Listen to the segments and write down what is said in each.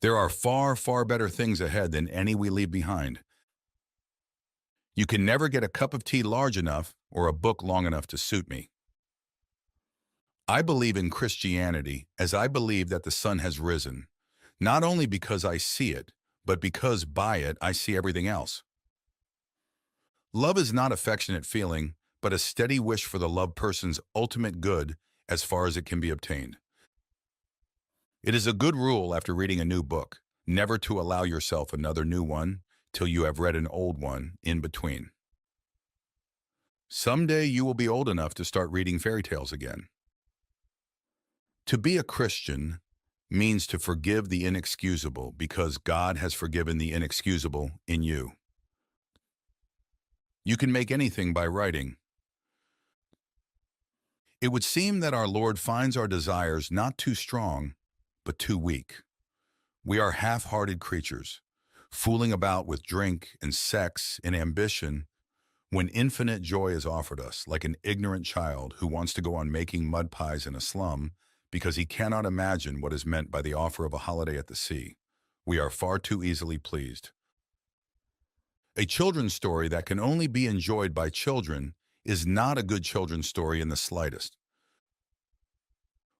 There are far, far better things ahead than any we leave behind. You can never get a cup of tea large enough or a book long enough to suit me. I believe in Christianity as I believe that the sun has risen, not only because I see it, but because by it I see everything else. Love is not affectionate feeling, but a steady wish for the loved person's ultimate good as far as it can be obtained. It is a good rule after reading a new book, never to allow yourself another new one till you have read an old one in between. Someday you will be old enough to start reading fairy tales again. To be a Christian means to forgive the inexcusable because God has forgiven the inexcusable in you. You can make anything by writing. It would seem that our Lord finds our desires not too strong, but too weak. We are half-hearted creatures, fooling about with drink and sex and ambition when infinite joy is offered us, like an ignorant child who wants to go on making mud pies in a slum because he cannot imagine what is meant by the offer of a holiday at the sea. We are far too easily pleased. A children's story that can only be enjoyed by children is not a good children's story in the slightest.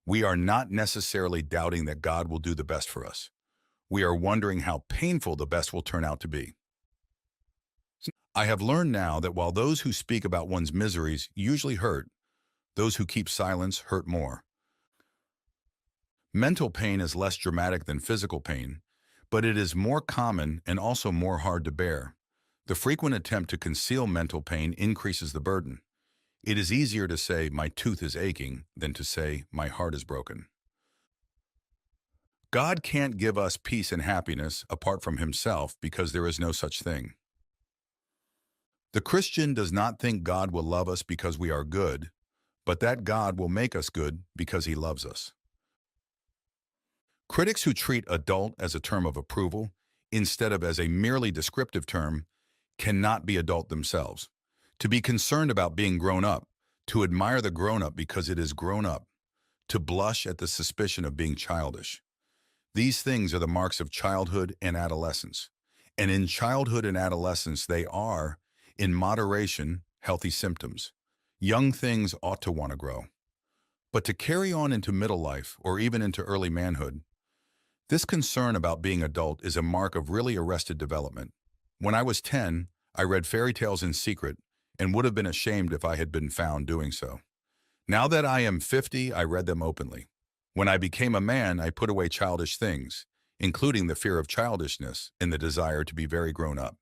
We are not necessarily doubting that God will do the best for us. We are wondering how painful the best will turn out to be. I have learned now that while those who speak about one's miseries usually hurt, those who keep silence hurt more. Mental pain is less dramatic than physical pain, but it is more common and also more hard to bear. The frequent attempt to conceal mental pain increases the burden. It is easier to say, "My tooth is aching," than to say, "My heart is broken." God can't give us peace and happiness apart from himself because there is no such thing. The Christian does not think God will love us because we are good, but that God will make us good because he loves us. Critics who treat adult as a term of approval instead of as a merely descriptive term cannot be adult themselves. To be concerned about being grown up, to admire the grown-up because it is grown up, to blush at the suspicion of being childish. These things are the marks of childhood and adolescence. And in childhood and adolescence, they are, in moderation, healthy symptoms. Young things ought to want to grow. But to carry on into middle life or even into early manhood, this concern about being adult is a mark of really arrested development. When I was 10, I read fairy tales in secret and would have been ashamed if I had been found doing so. Now that I am 50, I read them openly. When I became a man, I put away childish things, including the fear of childishness and the desire to be very grown up.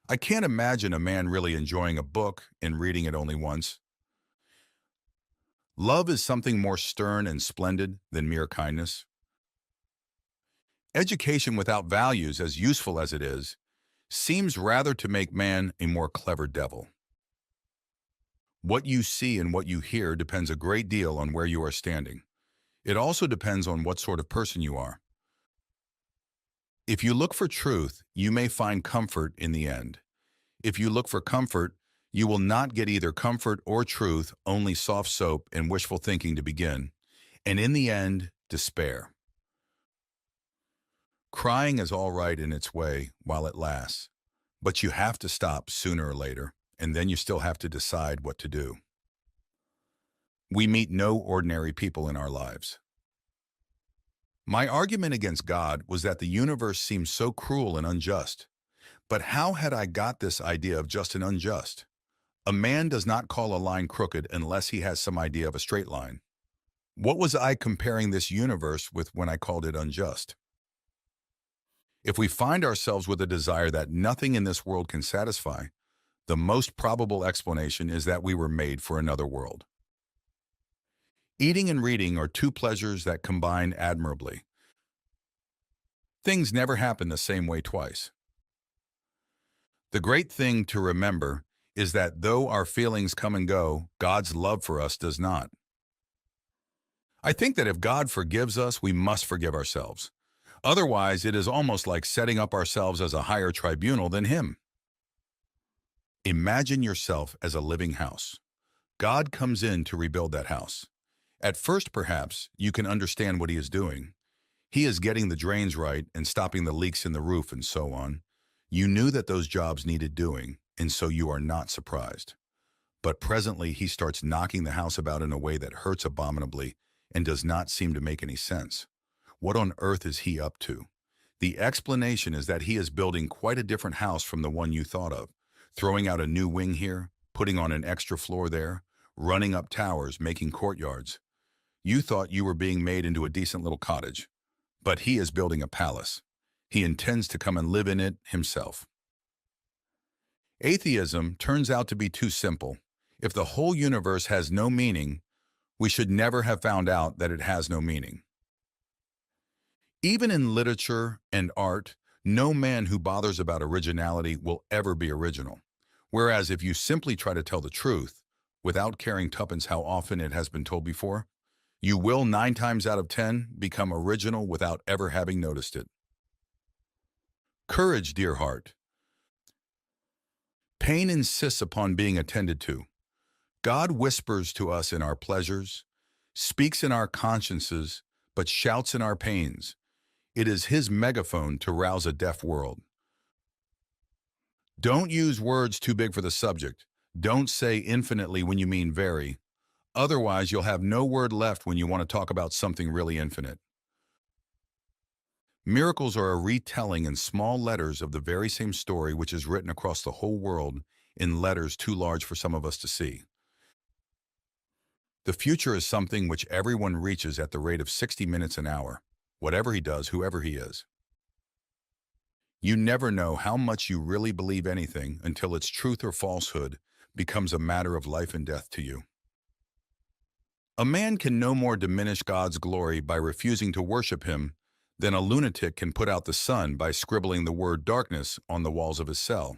I can't imagine a man really enjoying a book and reading it only once. Love is something more stern and splendid than mere kindness. Education without values, as useful as it is, seems rather to make man a more clever devil. What you see and what you hear depends a great deal on where you are standing. It also depends on what sort of person you are. If you look for truth, you may find comfort in the end. If you look for comfort, you will not get either comfort or truth, only soft soap and wishful thinking to begin, and in the end, despair. Crying is all right in its way while it lasts, but you have to stop sooner or later, and then you still have to decide what to do. We meet no ordinary people in our lives. My argument against God was that the universe seemed so cruel and unjust. But how had I got this idea of just and unjust? A man does not call a line crooked unless he has some idea of a straight line. What was I comparing this universe with when I called it unjust? If we find ourselves with a desire that nothing in this world can satisfy, the most probable explanation is that we were made for another world. Eating and reading are two pleasures that combine admirably. Things never happen the same way twice. The great thing to remember is that though our feelings come and go, God's love for us does not. I think that if God forgives us, we must forgive ourselves. Otherwise, it is almost like setting up ourselves as a higher tribunal than Him. Imagine yourself as a living house. God comes in to rebuild that house. At first, perhaps, you can understand what He is doing. He is getting the drains right and stopping the leaks in the roof and so on. You knew that those jobs needed doing, and so you are not surprised. But presently he starts knocking the house about in a way that hurts abominably and does not seem to make any sense. What on earth is he up to? The explanation is that he is building quite a different house from the one you thought of, throwing out a new wing here, putting on an extra floor there, running up towers, making courtyards. You thought you were being made into a decent little cottage, but he is building a palace. He intends to come and live in it himself. Atheism turns out to be too simple. If the whole universe has no meaning, we should never have found out that it has no meaning. Even in literature and art, no man who bothers about originality will ever be original. Whereas if you simply try to tell the truth, without caring tuppence how often it has been told before, you will 9 times out of 10 become original without ever having noticed it. Courage, dear heart. Pain insists upon being attended to. God whispers to us in our pleasures, speaks in our consciences, but shouts in our pains. It is his megaphone to rouse a deaf world. Don't use words too big for the subject. Don't say infinitely when you mean very. Otherwise, you'll have no word left when you want to talk about something really infinite. Miracles are a retelling in small letters of the very same story which is written across the whole world in letters too large for some of us to see. The future is something which everyone reaches at the rate of 60 minutes an hour, whatever he does, whoever he is. You never know how much you really believe anything until its truth or falsehood becomes a matter of life and death to you. A man can no more diminish God's glory by refusing to worship him than a lunatic can put out the sun by scribbling the word darkness on the walls of his cell.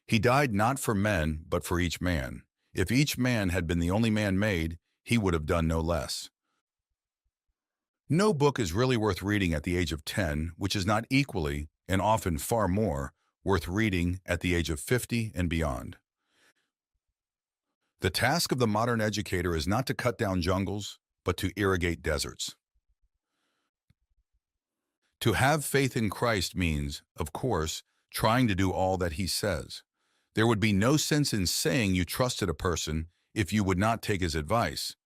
He died not for men, but for each man. If each man had been the only man made, he would have done no less. No book is really worth reading at the age of 10, which is not equally, and often far more, worth reading at the age of 50 and beyond. The task of the modern educator is not to cut down jungles, but to irrigate deserts. To have faith in Christ means, of course, trying to do all that he says. There would be no sense in saying you trusted a person if you would not take his advice.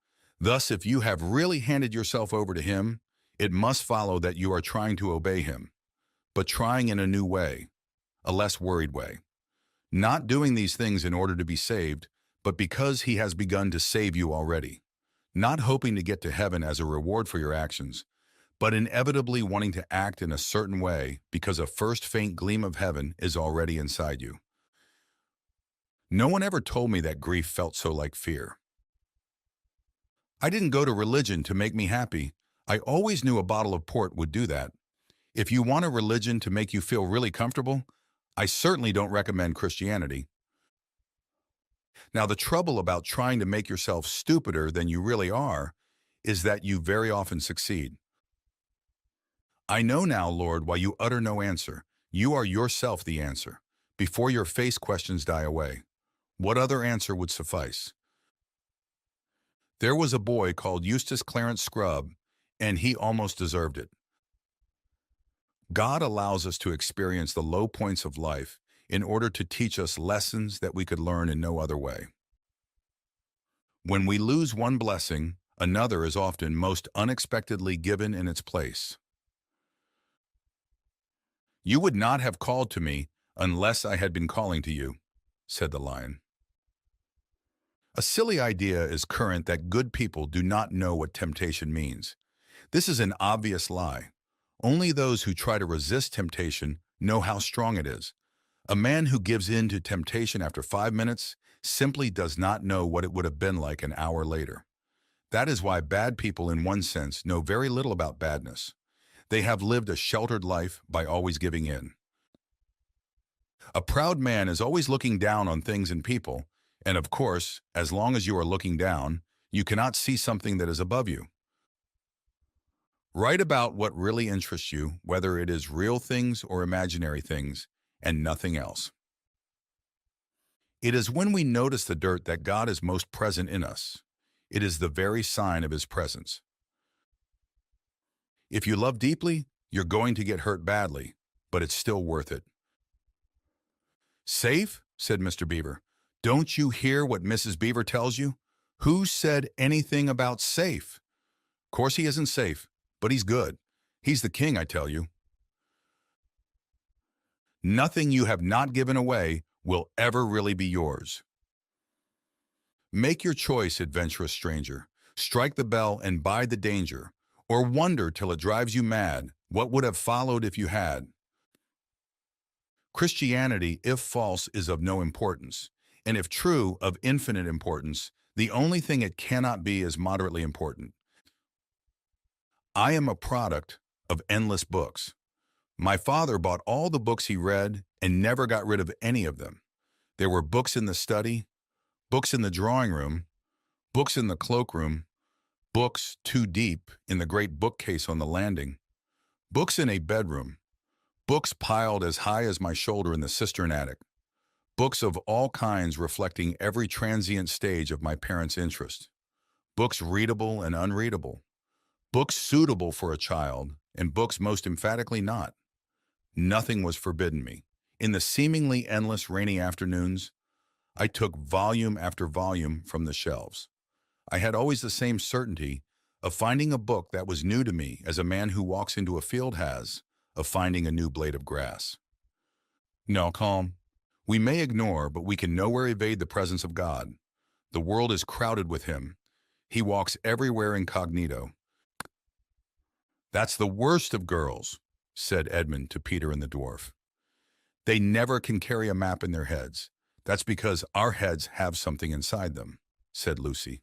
Thus, if you have really handed yourself over to him, it must follow that you are trying to obey him, but trying in a new way, a less worried way. Not doing these things in order to be saved, but because he has begun to save you already. Not hoping to get to heaven as a reward for your actions, but inevitably wanting to act in a certain way because a first faint gleam of heaven is already inside you. No one ever told me that grief felt so like fear. I didn't go to religion to make me happy. I always knew a bottle of port would do that. If you want a religion to make you feel really comfortable, I certainly don't recommend Christianity. Now, the trouble about trying to make yourself stupider than you really are is that you very often succeed. I know now, Lord, why you utter no answer. You are yourself the answer. Before your face questions die away, what other answer would suffice? There was a boy called Eustace Clarence Scrubb, and he almost deserved it. God allows us to experience the low points of life in order to teach us lessons that we could learn in no other way. When we lose one blessing, another is often most unexpectedly given in its place. You would not have called to me unless I had been calling to you, said the lion. A silly idea is current that good people do not know what temptation means. This is an obvious lie. Only those who try to resist temptation know how strong it is. A man who gives in to temptation after 5 minutes simply does not know what it would have been like an hour later. That is why bad people, in one sense, know very little about badness. They have lived a sheltered life by always giving in. A proud man is always looking down on things and people, and of course, as long as you are looking down, you cannot see something that is above you. Write about what really interests you, whether it is real things or imaginary things, and nothing else. It is when we notice the dirt that God is most present in us. It is the very sign of his presence. If you love deeply, you're going to get hurt badly, but it's still worth it. Safe? Said Mr. Beaver. Don't you hear what Mrs. Beaver tells you? Who said anything about safe? Of course he isn't safe, but he's good. He's the king, I tell you. Nothing you have not given away will ever really be yours. Make your choice, adventurous stranger. Strike the bell and bide the danger, or wonder till it drives you mad what would have followed if you had. Christianity, if false, is of no importance, and if true, of infinite importance. The only thing it cannot be is moderately important. I am a product of endless books. My father bought all the books he read and never got rid of any of them. There were books in the study, books in the drawing room, books in the cloakroom, books too deep in the great bookcase on the landing, books in a bedroom, books piled as high as my shoulder in the cistern attic, books of all kinds reflecting every transient stage of my parents' interest, books readable and unreadable, books suitable for a child, and books most emphatically not. Nothing was forbidden me. In the seemingly endless rainy afternoons, I took volume after volume from the shelves. I had always the same certainty of finding a book that was new to me as a man who walks into a field has of finding a new blade of grass. No, calm. We may ignore, but we can nowhere evade the presence of God. The world is crowded with him. He walks everywhere incognito. That's the worst of girls, said Edmund to Peter and the dwarf. They never can carry a map in their heads. That's because our heads have something inside them, said Lucy.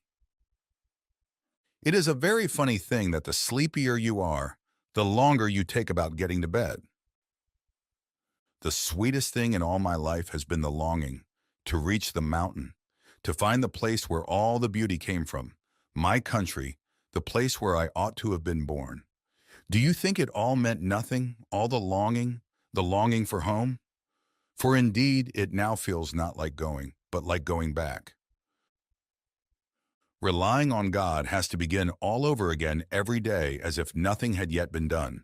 It is a very funny thing that the sleepier you are, the longer you take about getting to bed. The sweetest thing in all my life has been the longing to reach the mountain, to find the place where all the beauty came from, my country, the place where I ought to have been born. Do you think it all meant nothing, all the longing for home? For indeed it now feels not like going, but like going back. Relying on God has to begin all over again every day as if nothing had yet been done.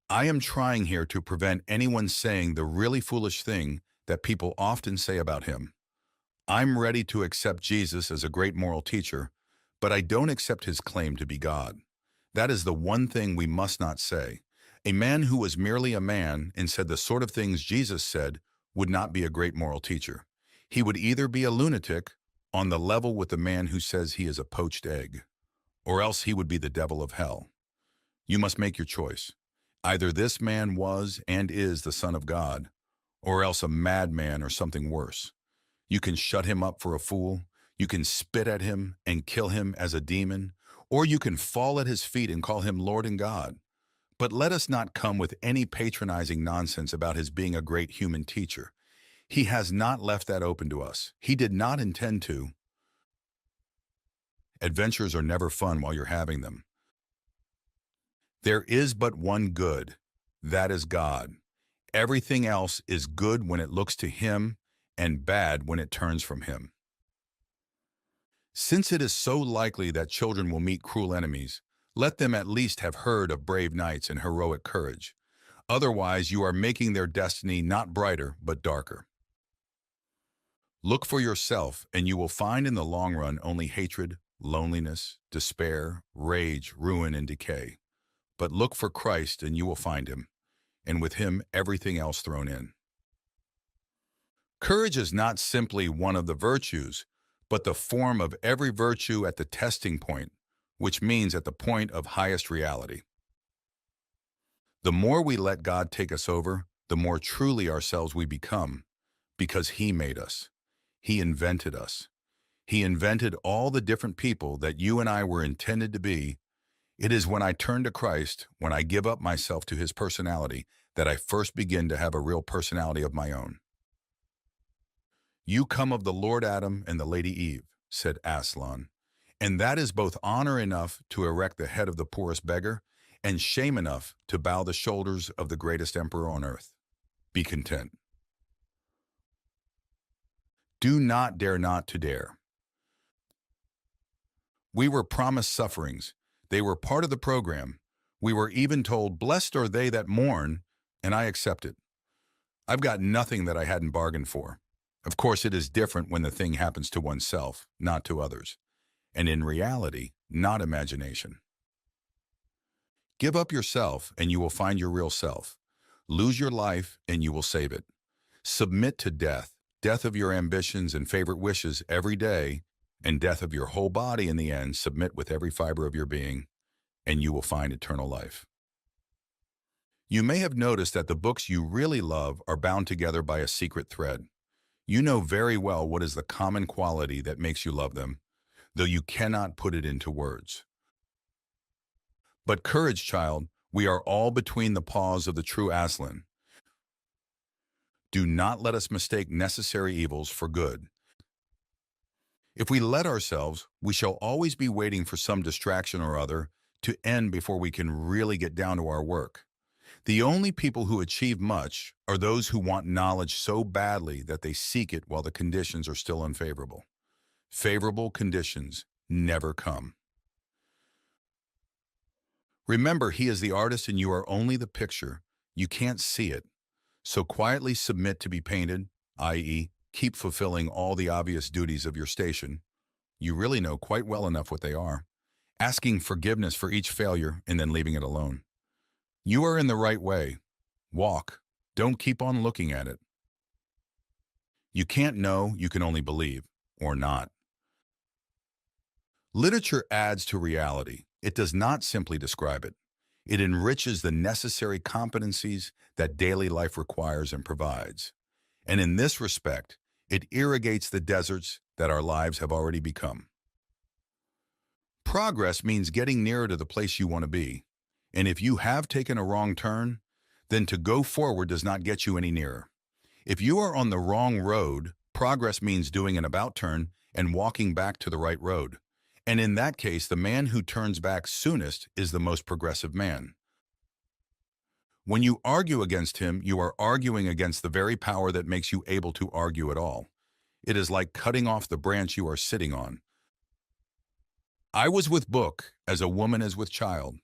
I am trying here to prevent anyone saying the really foolish thing that people often say about him. I'm ready to accept Jesus as a great moral teacher, but I don't accept his claim to be God. That is the one thing we must not say. A man who was merely a man and said the sort of things Jesus said would not be a great moral teacher. He would either be a lunatic, on the level with the man who says he is a poached egg, or else he would be the devil of hell. You must make your choice. Either this man was and is the Son of God, or else a madman or something worse. You can shut him up for a fool, you can spit at him and kill him as a demon, or you can fall at his feet and call him Lord and God. But let us not come with any patronizing nonsense about his being a great human teacher. He has not left that open to us. He did not intend to. Adventures are never fun while you're having them. There is but one good, that is God. Everything else is good when it looks to him and bad when it turns from him. Since it is so likely that children will meet cruel enemies, let them at least have heard of brave knights and heroic courage. Otherwise, you are making their destiny not brighter, but darker. Look for yourself, and you will find in the long run only hatred, loneliness, despair, rage, ruin, and decay. But look for Christ, and you will find him, and with him everything else thrown in. Courage is not simply one of the virtues, but the form of every virtue at the testing point, which means at the point of highest reality. The more we let God take us over, the more truly ourselves we become, because he made us. He invented us. He invented all the different people that you and I were intended to be. It is when I turn to Christ, when I give up myself to his personality, that I first begin to have a real personality of my own. You come of the Lord Adam and the Lady Eve, said Aslan, and that is both honor enough to erect the head of the poorest beggar and shame enough to bow the shoulders of the greatest emperor on earth. Be content. Do not dare not to dare. We were promised sufferings. They were part of the program. We were even told, "Blessed are they that mourn," and I accepted. I've got nothing that I hadn't bargained for. Of course, it is different when the thing happens to oneself, not to others. And in reality, not imagination. Give up yourself and you will find your real self. Lose your life and you will save it. Submit to death, death of your ambitions and favorite wishes every day, and death of your whole body in the end. Submit with every fiber of your being, and you will find eternal life. You may have noticed that the books you really love are bound together by a secret thread. You know very well what is the common quality that makes you love them, though you cannot put it into words. But courage, child, we are all between the paws of the true Aslan. Do not let us mistake necessary evils for good. If we let ourselves, we shall always be waiting for some distraction or other to end before we can really get down to our work. The only people who achieve much are those who want knowledge so badly that they seek it while the conditions are still unfavorable. Favorable conditions never come. Remember, he is the artist and you are only the picture. You can't see it. So quietly submit to be painted, i.e., keep fulfilling all the obvious duties of your station. You really know quite well enough what they are. Asking forgiveness for each failure and then leaving it alone. You are in the right way. Walk. Don't keep on looking at it. You can't know, you can only believe, or not. Literature adds to reality. It does not simply describe it. It enriches the necessary competencies that daily life requires and provides. And in this respect, it irrigates the deserts that our lives have already become. Progress means getting nearer to the place you want to be. And if you have taken a wrong turn, then to go forward does not get you any nearer. If you are on the wrong road, progress means doing an about turn and walking back to the right road. And in that case, the man who turns back soonest is the most progressive man. When you argue against him, you are arguing against the very power that makes you able to argue at all. It is like cutting off the branch you are sitting on. I was with book as a woman is with child.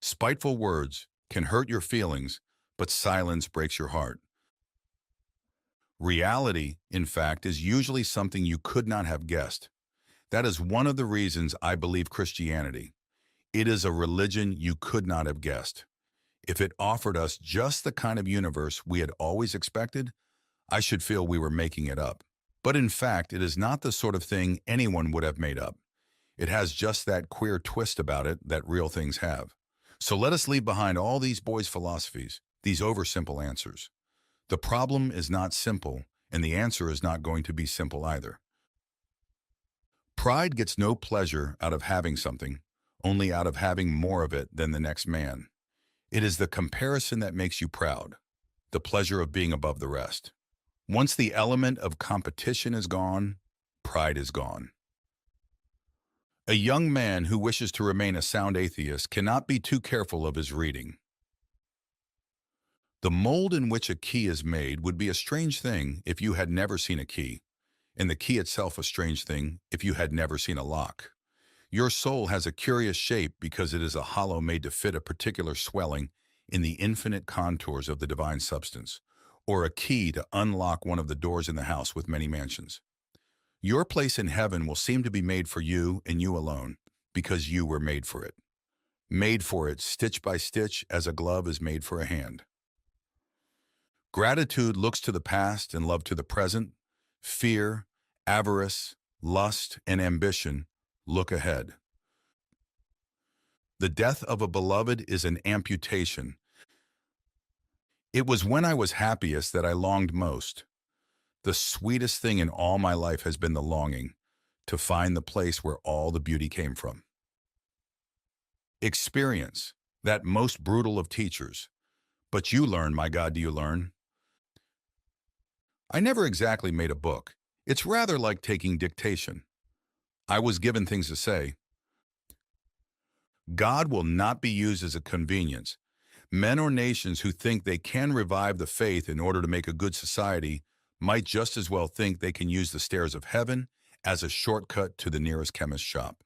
Spiteful words can hurt your feelings, but silence breaks your heart. Reality, in fact, is usually something you could not have guessed. That is one of the reasons I believe Christianity. It is a religion you could not have guessed. If it offered us just the kind of universe we had always expected, I should feel we were making it up. But in fact, it is not the sort of thing anyone would have made up. It has just that queer twist about it that real things have. So let us leave behind all these boys' philosophies, these oversimple answers. The problem is not simple, and the answer is not going to be simple either. Pride gets no pleasure out of having something, only out of having more of it than the next man. It is the comparison that makes you proud, the pleasure of being above the rest. Once the element of competition is gone, pride is gone. A young man who wishes to remain a sound atheist cannot be too careful of his reading. The mold in which a key is made would be a strange thing if you had never seen a key, and the key itself a strange thing if you had never seen a lock. Your soul has a curious shape because it is a hollow made to fit a particular swelling in the infinite contours of the divine substance, or a key to unlock one of the doors in the house with many mansions. Your place in heaven will seem to be made for you and you alone, because you were made for it. Made for it stitch by stitch as a glove is made for a hand. Gratitude looks to the past and love to the present. Fear, avarice, lust, and ambition look ahead. The death of a beloved is an amputation. It was when I was happiest that I longed most. The sweetest thing in all my life has been the longing to find the place where all the beauty came from. Experience, that most brutal of teachers. But you learn, my God, do you learn? I never exactly made a book. It's rather like taking dictation. I was given things to say. God will not be used as a convenience. Men or nations who think they can revive the faith in order to make a good society might just as well think they can use the stairs of heaven as a shortcut to the nearest chemist's shop.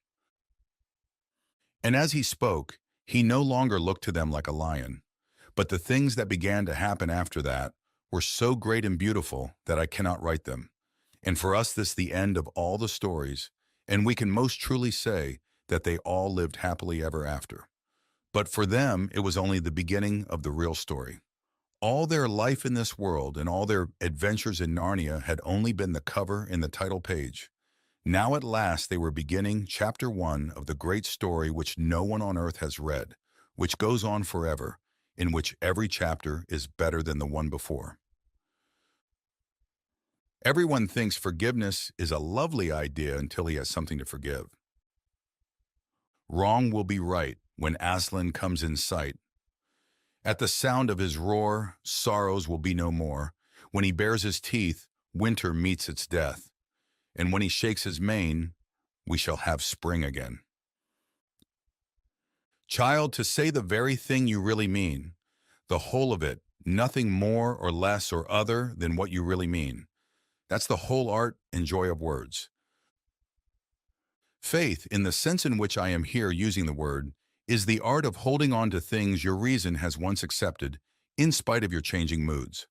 And as he spoke, he no longer looked to them like a lion. But the things that began to happen after that were so great and beautiful that I cannot write them. And for us, this is the end of all the stories, and we can most truly say that they all lived happily ever after. But for them, it was only the beginning of the real story. All their life in this world and all their adventures in Narnia had only been the cover and the title page. Now at last they were beginning chapter 1 of the great story which no one on earth has read, which goes on forever, in which every chapter is better than the one before. Everyone thinks forgiveness is a lovely idea until he has something to forgive. Wrong will be right when Aslan comes in sight. At the sound of his roar, sorrows will be no more. When he bares his teeth, winter meets its death. And when he shakes his mane, we shall have spring again. Child, to say the very thing you really mean, the whole of it, nothing more or less or other than what you really mean. That's the whole art and joy of words. Faith, in the sense in which I am here using the word, is the art of holding on to things your reason has once accepted, in spite of your changing moods.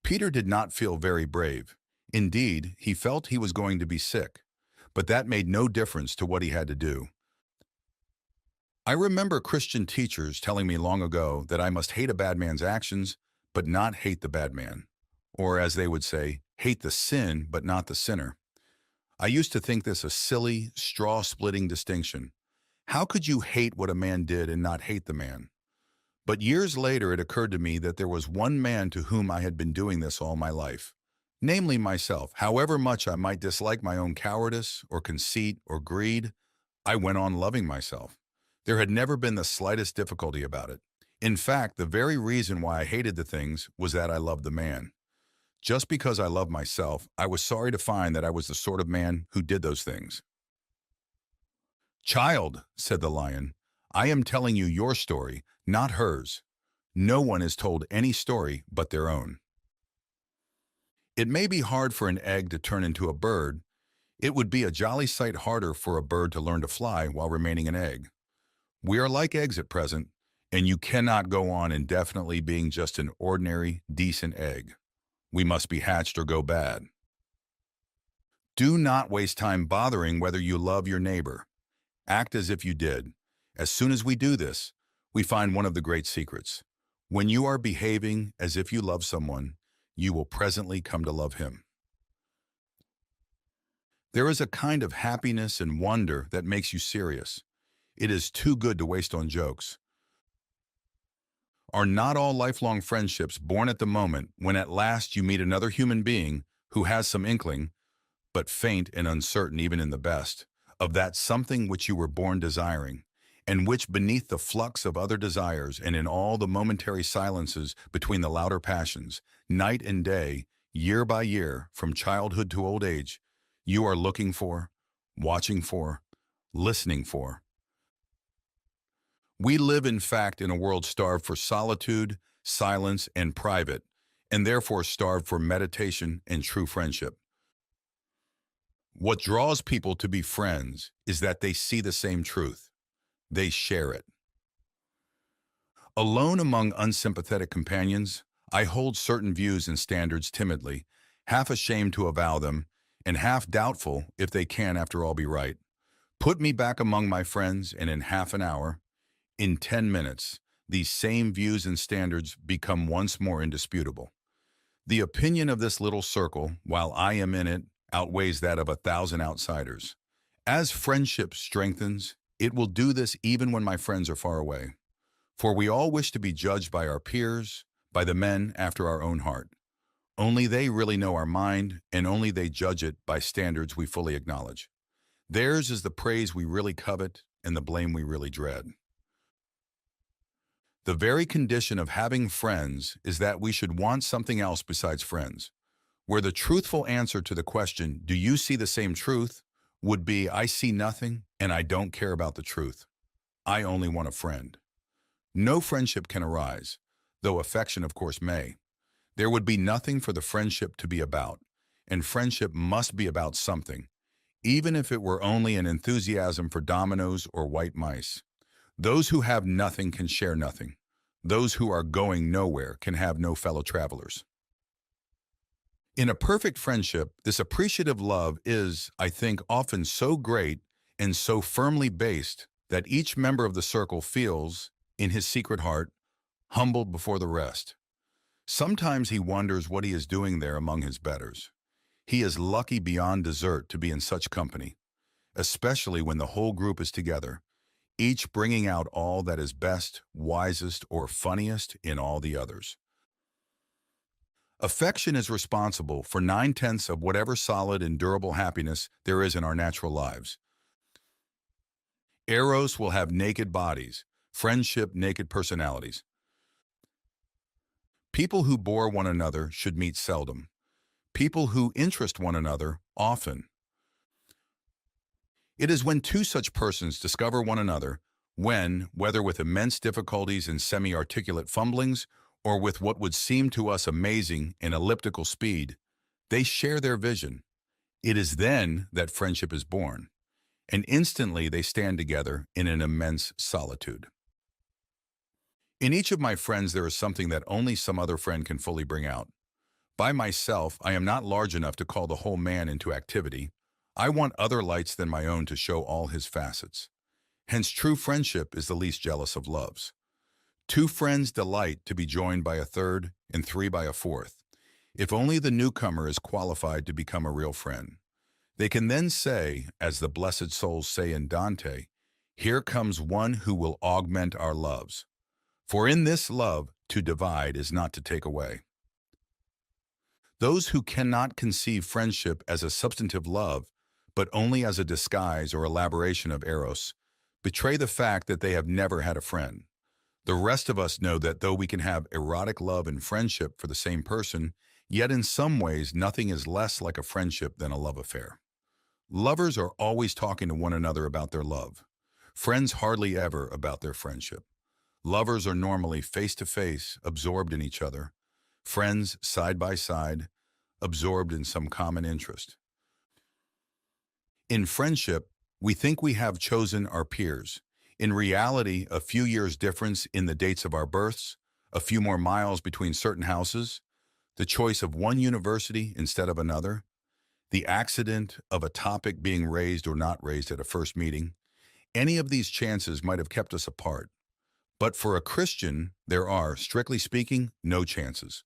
Peter did not feel very brave. Indeed, he felt he was going to be sick, but that made no difference to what he had to do. I remember Christian teachers telling me long ago that I must hate a bad man's actions, but not hate the bad man. Or as they would say, hate the sin, but not the sinner. I used to think this a silly, straw-splitting distinction. How could you hate what a man did and not hate the man? But years later it occurred to me that there was one man to whom I had been doing this all my life, namely myself. However much I might dislike my own cowardice or conceit or greed, I went on loving myself. There had never been the slightest difficulty about it. In fact, the very reason why I hated the things was that I loved the man. Just because I loved myself, I was sorry to find that I was the sort of man who did those things. Child, said the lion, I am telling you your story, not hers. No one is told any story but their own. It may be hard for an egg to turn into a bird. It would be a jolly sight harder for a bird to learn to fly while remaining an egg. We are like eggs at present, and you cannot go on indefinitely being just an ordinary, decent egg. We must be hatched or go bad. Do not waste time bothering whether you love your neighbor. Act as if you did. As soon as we do this, we find one of the great secrets. When you are behaving as if you love someone, you will presently come to love him. There is a kind of happiness and wonder that makes you serious. It is too good to waste on jokes. Are not all lifelong friendships born at the moment when at last you meet another human being who has some inkling, but faint and uncertain even in the best, of that something which you were born desiring, and which beneath the flux of other desires and in all the momentary silences between the louder passions, night and day, year by year, from childhood to old age, you are looking for, watching for, listening for. We live, in fact, in a world starved for solitude, silence, and private, and therefore starved for meditation and true friendship. What draws people to be friends is that they see the same truth. They share it. Alone among unsympathetic companions, I hold certain views and standards timidly, half ashamed to avow them, and half doubtful if they can after all be right. Put me back among my friends, and in half an hour, in 10 minutes, these same views and standards become once more indisputable. The opinion of this little circle, while I am in it, outweighs that of 1,000 outsiders. As friendship strengthens, it will do this even when my friends are far away. For we all wish to be judged by our peers, by the men after our own heart. Only they really know our mind, and only they judge it by standards we fully acknowledge. Theirs is the praise we really covet and the blame we really dread. The very condition of having friends is that we should want something else besides friends, where the truthful answer to the question, do you see the same truth, would be, I see nothing and I don't care about the truth. I only want a friend. No friendship can arise, though affection of course may. There would be nothing for the friendship to be about, and friendship must be about something. even if it were only an enthusiasm for dominoes or white mice. Those who have nothing can share nothing. Those who are going nowhere can have no fellow travelers. In a perfect friendship, this appreciative love is, I think, often so great and so firmly based that each member of the circle feels, in his secret heart, humbled before the rest. Sometimes he wonders what he is doing there among his betters. He is lucky beyond desert to be in such company, especially when the whole group is together, each bringing out all that is best, wisest, or funniest in all the others. Affection is responsible for 9/10 of whatever solid and durable happiness there is in our natural lives. Eros will have naked bodies, friendship naked personalities. People who bore one another should meet seldom. People who interest one another often. It is when two such persons discover one another, when, whether with immense difficulties and semi-articulate fumblings, or with what would seem to us amazing and elliptical speed, they share their vision. It is then that friendship is born, and instantly they stand together in an immense solitude. In each of my friends there is something that only some other friend can fully bring out. By myself, I am not large enough to call the whole man into activity. I want other lights than my own to show all his facets. Hence, true friendship is the least jealous of loves. Two friends delight to be joined by a third, and three by a fourth. If only the newcomer is qualified to become a real friend. They can then say, as the blessed souls say in Dante, "Here comes one who will augment our loves. For in this love, to divide is not to take away." Those who cannot conceive friendship as a substantive love, but only as a disguise or elaboration of eros, betray the fact that they have never had a friend. The rest of us know that though we can have erotic love and friendship for the same person, yet in some ways nothing is less like a friendship than a love affair. Lovers are always talking to one another about their love. Friends hardly ever about their friendship. Lovers are normally face to face, absorbed in each other. Friends side by side, absorbed in some common interest. In friendship, we think we have chosen our peers. In reality, a few years difference in the dates of our births, a few more miles between certain houses, the choice of one university instead of another, the accident of a topic being raised or not raised at a first meeting, any of these chances might have kept us apart. But for a Christian, there are, strictly speaking, no chances.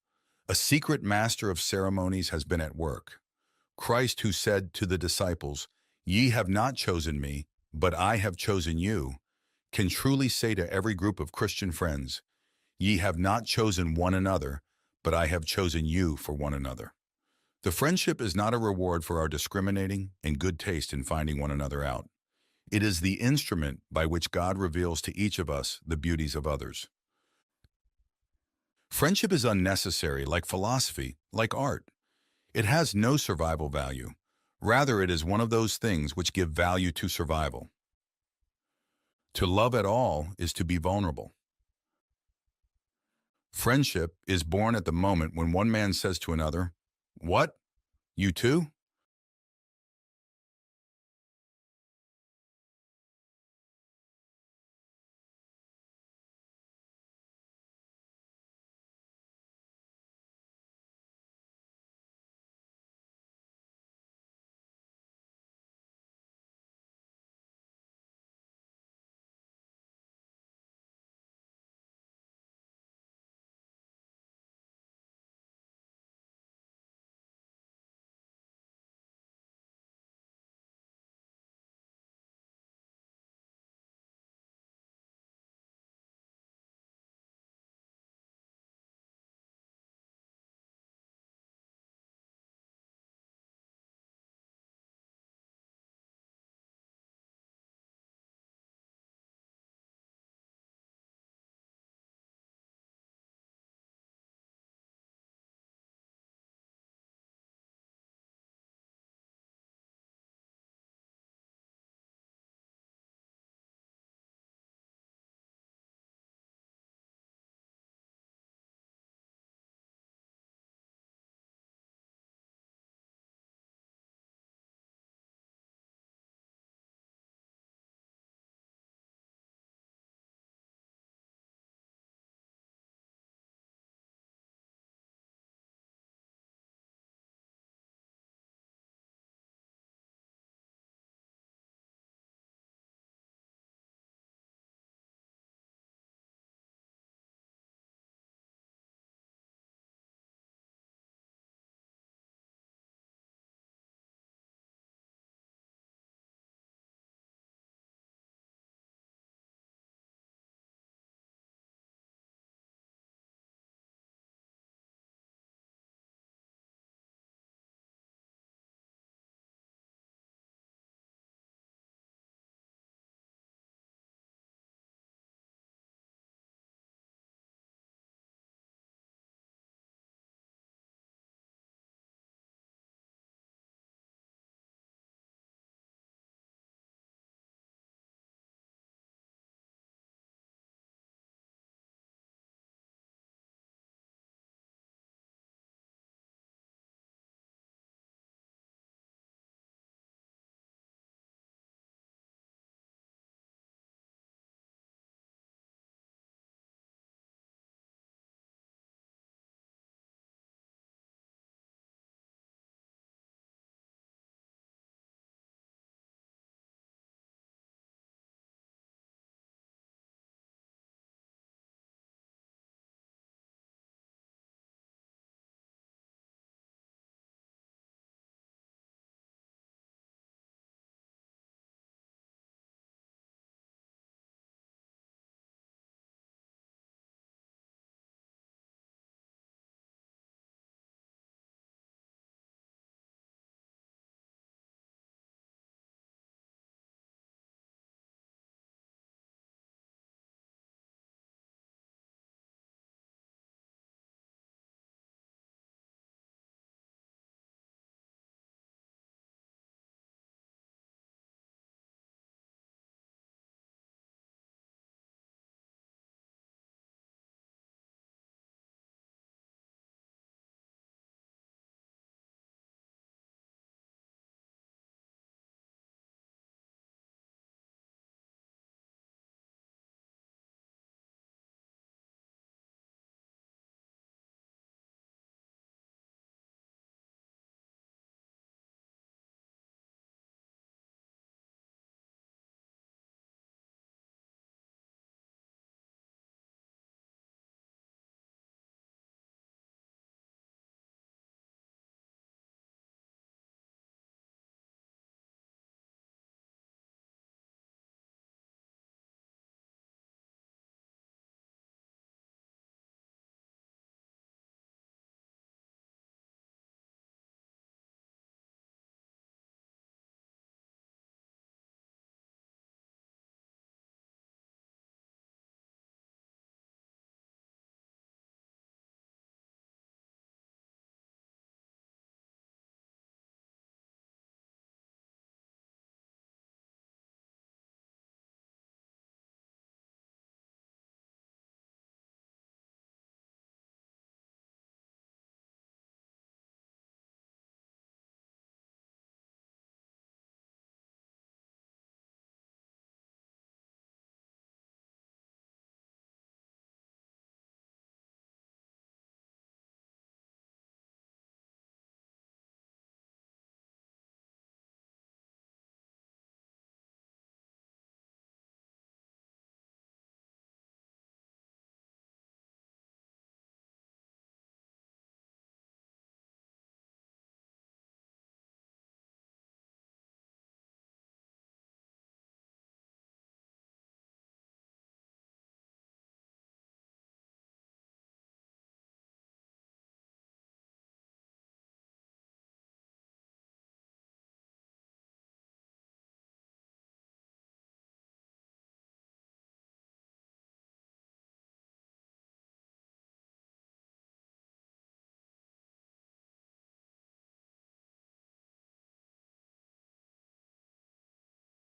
A secret master of ceremonies has been at work. Christ, who said to the disciples, "Ye have not chosen me, but I have chosen you," can truly say to every group of Christian friends, "Ye have not chosen one another, but I have chosen you for one another." The friendship is not a reward for our discriminating and good taste in finding one another out. It is the instrument by which God reveals to each of us the beauties of others. Friendship is unnecessary, like philosophy, like art. It has no survival value. Rather, it is one of those things which give value to survival. To love at all is to be vulnerable. Friendship is born at the moment when one man says to another, "What? You too?"